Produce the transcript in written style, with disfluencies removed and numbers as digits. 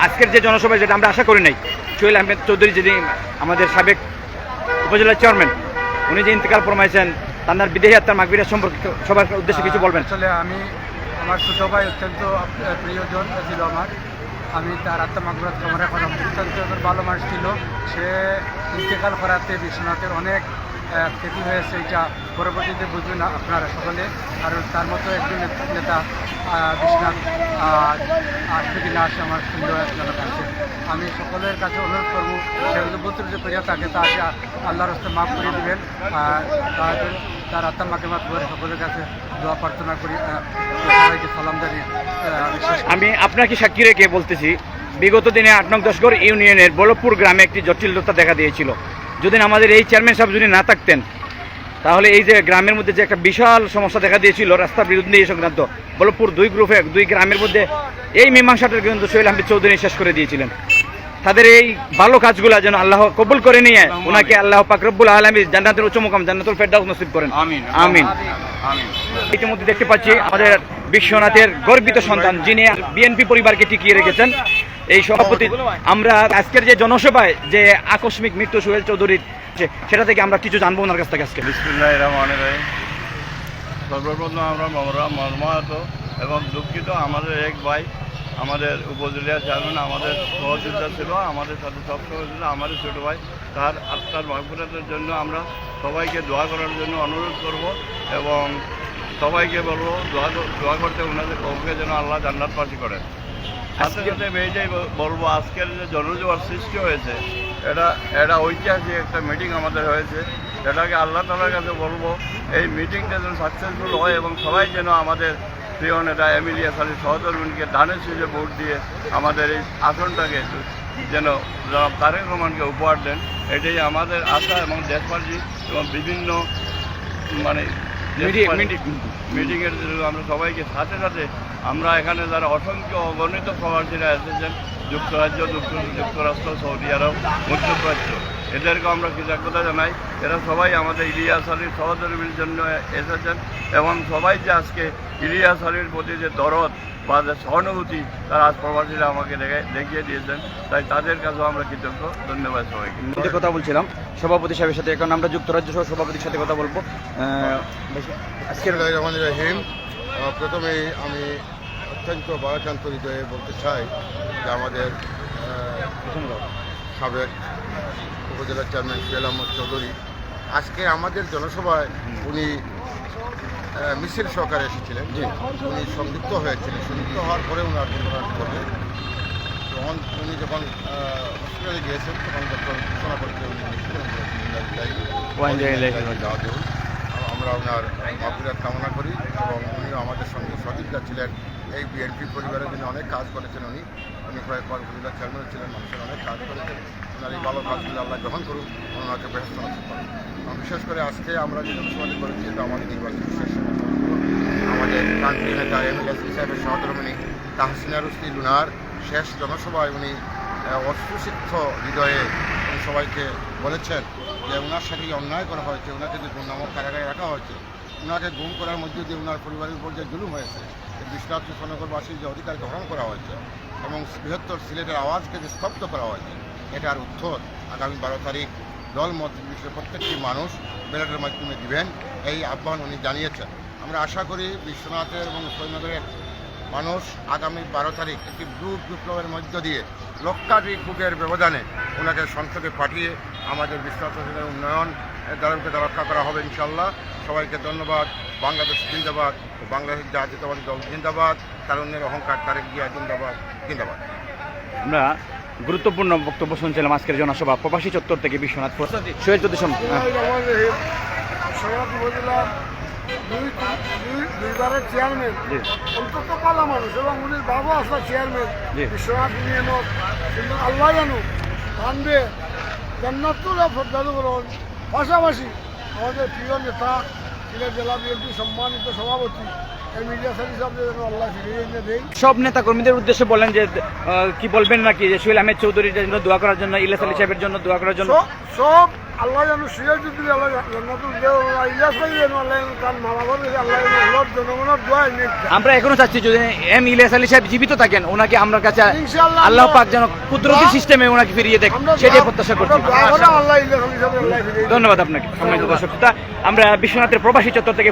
আজকের যে জনসভায় যেটা আমরা আশা করি নাই, সোহেল আহমেদ চৌধুরী যিনি আমাদের সাবেক উপজেলার চেয়ারম্যান, উনি যে ইন্তেকাল ফরমাইছেন, তার বিদেহী আত্মার মাগফিরাত সম্পর্কে সবার উদ্দেশ্যে কিছু বলবেন। আসলে আমি আমার ছোটো ভাই অত্যন্ত প্রিয়জন ছিল আমার, আমি তার আত্মা মাগফিরাত কামনা করলাম। অত্যন্ত ভালো মানুষ ছিল, সে ইন্তেকাল করাতে বিশ্বনাথের অনেক ক্ষতি হয়েছে, এটা পরবর্তীতে বুঝবেন না আপনারা সকলে। আর তার মতো একজন নেতা বিশ্বনাথ আসবে কি না আসে আমার সন্দেহজনক আছে। আমি সকলের কাছে অনুরোধ করবো, সে বলতে যে প্রিয় থাকে তাকে আল্লাহর হস্তে মাফ করে দেবেন, তার আত্মা মাগফিরাত করে সকলের কাছে দোয়া প্রার্থনা করি, সবাইকে সালাম জানিয়ে আমি আপনাকে সাক্ষী রেখে বলতেছি, বিগত দিনে ৮ নং ১০ গড় ইউনিয়নের বলপুর গ্রামে একটি জটিলতা দেখা দিয়েছিল। যদি আমাদের এই চেয়ারম্যান সাহেব যদি না থাকতেন, তাহলে এই যে গ্রামের মধ্যে যে একটা বিশাল সমস্যা দেখা দিয়েছিল রাস্তার বিরুদ্ধে এই সংক্রান্ত, বলপুর দুই গ্রামের মধ্যে এই মীমাংসাটা কিন্তু সোহেল আহমেদ চৌধুরী শেষ করে দিয়েছিলেন। তাদের এই ভালো কাজগুলো যেন আল্লাহ কবুল করে নিয়ে ওনাকে আল্লাহ পাক রব্বুল আলামিন জান্নাতের উচ্চ মুকাম জান্নাতুল ফেরদাউস নসিব করেন, আমিন আমিন। ইতিমধ্যে দেখতে পাচ্ছি আমাদের বিশ্বনাথের গর্বিত সন্তান, যিনি বিএনপি পরিবারকে টিকিয়ে রেখেছেন, এই সভাপতি। আমরা আজকের যে জনসভায় যে আকস্মিক মৃত্যু সোহেল চৌধুরীর, সেটা থেকে আমরা কিছু জানবো ওনার কাছ থেকে আজকে। বিসমিল্লাহির রহমানির রহিম। সর্বপ্রথম আমরা মর্মাহত এবং দুঃখিত। আমাদের এক ভাই, আমাদের উপজেলা চেয়ারম্যান, আমাদের সহযোদ্ধা ছিল, আমাদের সাথে সবসময় ছিল, আমাদের ছোটো ভাই। তার আত্মার মাগফিরাতের জন্য আমরা সবাইকে দোয়া করার জন্য অনুরোধ করব এবং সবাইকে বলবো দোয়া করতে, ওনাদের কবরকে যেন আল্লাহ জান্নাত পাশি করেন। সাথে সাথে এইটাই বলবো, আজকের যে জনজোয়ার সৃষ্টি হয়েছে, এটা ঐতিহাসিক একটা মিটিং আমাদের হয়েছে। এটাকে আল্লাহ তাআলার কাছে বলবো, এই মিটিংটা যেন সাকসেসফুল হয় এবং সবাই যেন আমাদের প্রিয় নেতা এমিলিয়া সালির সহধর্মিনীকে ধানের শীষে ভোট দিয়ে আমাদের এই আসনটাকে যেন তারেক রহমানকে উপহার দেন, এটাই আমাদের আশা। এবং দেশবাসী এবং বিভিন্ন মানে মিটিংয়ের জন্য আমরা সবাইকে সাথে সাথে আমরা এখানে যারা অসংখ্য অগণিত প্রবাসীরা এসেছেন, যুক্তরাজ্য, যুক্তরাষ্ট্র, সৌদি আরব, মধ্যপ্রাচ্য, এদেরকে আমরা কৃতজ্ঞতা জানাই। এরা সবাই আমাদের ইলিয়াস আলীর সহধর্মীর জন্য এসেছেন এবং সবাই যে আজকে ইলিয়াস আলীর প্রতি যে দরদ বা যে সহানুভূতি তারা আজ প্রবাসীরা আমাকে দেখিয়ে দিয়েছেন, তাই তাদের কাছেও আমরা কৃতজ্ঞ। ধন্যবাদ সবাইকে। কথা বলছিলাম সভাপতি সাহেবের সাথে, এখন আমরা যুক্তরাজ্য সহ সভাপতির সাথে কথা বলবো। আজকের রহিম, প্রথমেই আমি অত্যন্ত ভারাক্রান্ত হৃদয়ে বলতে চাই যে আমাদের সাবেক উপজেলা চেয়ারম্যান সোহেল আহমেদ চৌধুরী আজকে আমাদের জনসভায় উনি মিছিল সহকারে এসেছিলেন, উনি সংযুক্ত হয়েছিলেন। সংযুক্ত হওয়ার পরে উনার ঘটনা ঘটে, তখন উনি যখন হসপিটালে গিয়েছেন তখন ডক্টর ঘোষণা করতে উনি যাওয়া দেব। আমরা ওনার মাগফিরাত কামনা করি এবং উনিও আমাদের সঙ্গে সহযোগিতা ছিলেন। এই বিএনপি পরিবারের জন্য অনেক কাজ করেছেন উনি কয়েকবার উপজেলা চেয়ারম্যান ছিলেন, মানুষের অনেক কাজ করেছেন। ওনার এই ভালো কাজগুলো আল্লাহ গ্রহণ করুন, ওনাকে ব্যস্ত নষ্ট করেন। বিশেষ করে আজকে আমরা যে জনসভাটি করেছি, এটা আমাদের নির্বাচিত শেষ আমাদের প্রান্তীয় নেতা এমিলিয়া সাহেবের সহধর্মিনী তাহসিনা রুশদি লুনার শেষ জনসভায় উনি অশ্রুসিক্ত হৃদয়ে সবাইকে বলেছেন যে ওনার সাথে অন্যায় করা হয়েছে, ওনাকে যে গুমনামক কারাগারে রাখা হয়েছে, ওনাকে গুম করার মধ্যে দিয়ে ওনার পরিবারের উপর যে জুলুম হয়েছে, বিশ্বনাথ কৃষ্ণনগরবাসীর যে অধিকারকে হরণ করা হয়েছে এবং বৃহত্তর সিলেটের আওয়াজকে যে স্তব্ধ করা হয়েছে, এটার উত্তর আগামী 12 তারিখ দলমত বিশ্বের প্রত্যেকটি মানুষ ব্যালটের মাধ্যমে দিবেন, এই আহ্বান উনি জানিয়েছেন। আমরা আশা করি বিশ্বনাথের এবং শ্রীনগরের মানুষ আগামী 12 তারিখ একটি বিপ্লবের মধ্য দিয়ে লক্ষাধিক ভোটের ব্যবধানে ওনাকে সংসদে পাঠিয়ে আমাদের বিশ্বনাথের উন্নয়ন দলকে রক্ষা করা হবে ইনশাল্লাহ। সবাইকে ধন্যবাদ। বাংলাদেশ জিন্দাবাদ, বাংলাদেশ জাতীয়তাবাদী দল জিন্দাবাদ, তারুণ্যের অহংকার তারেক জিয়া জিন্দাবাদ জিন্দাবাদ। আমরা গুরুত্বপূর্ণ বক্তব্য শুনছিলাম আজকের জনসভা প্রবাসী চত্বর থেকে বিশ্বনাথ সোহেল চৌধুরী। দুইবারের চেয়ারম্যান, অন্তত পালা মানুষ এবং উনির বাবা আসলা চেয়ারম্যান বিশ্বনাথ ইউনিয়নের, কিন্তু আল্লাহ জানু আনবে জান্নাতুল ফেরদাউস। পাশাপাশি আমাদের প্রিয় নেতা সিলেট জেলা বিএনপি সম্মানিত সভাপতি এই মিডিয়া সার্ভিস আপনি যেন আল্লাহ ফিরিয়ে এনে দেয়। সব নেতা কর্মীদের উদ্দেশ্যে বলেন যে কি বলবেন নাকি যে সোহেল আহমেদ চৌধুরীর জন্য দোয়া করার জন্য, ইলিয়াস আলী সাহেবের জন্য দোয়া করার জন্য? সব আল্লাহ যেন সুযোগ যদি আল্লাহ জান্নাতুল দেও, ইলিয়াস ভাই যেন আল্লাহ তার মা বাবার আল্লাহ যেন জনগণের দোয়া এনে দেয়। আমরা এখনো চাচ্ছি যদি এম ইলিয়াস আলী সাহেব জীবিত থাকেন ওনাকে আমরা কাছে ইনশাআল্লাহ আল্লাহ পাক যেন কুদরতি সিস্টেমে ওনাকে ফিরিয়ে দেয় সেটাই প্রত্যাশা করছি। আল্লাহ ইলিয়াস আলী সাহেব আল্লাহ ফিরিয়ে দেয়। ধন্যবাদ আপনাকে। সম্মানিত দর্শক শ্রোতা, আমরা বিশ্বনাথের প্রবাসী চত্বর থেকে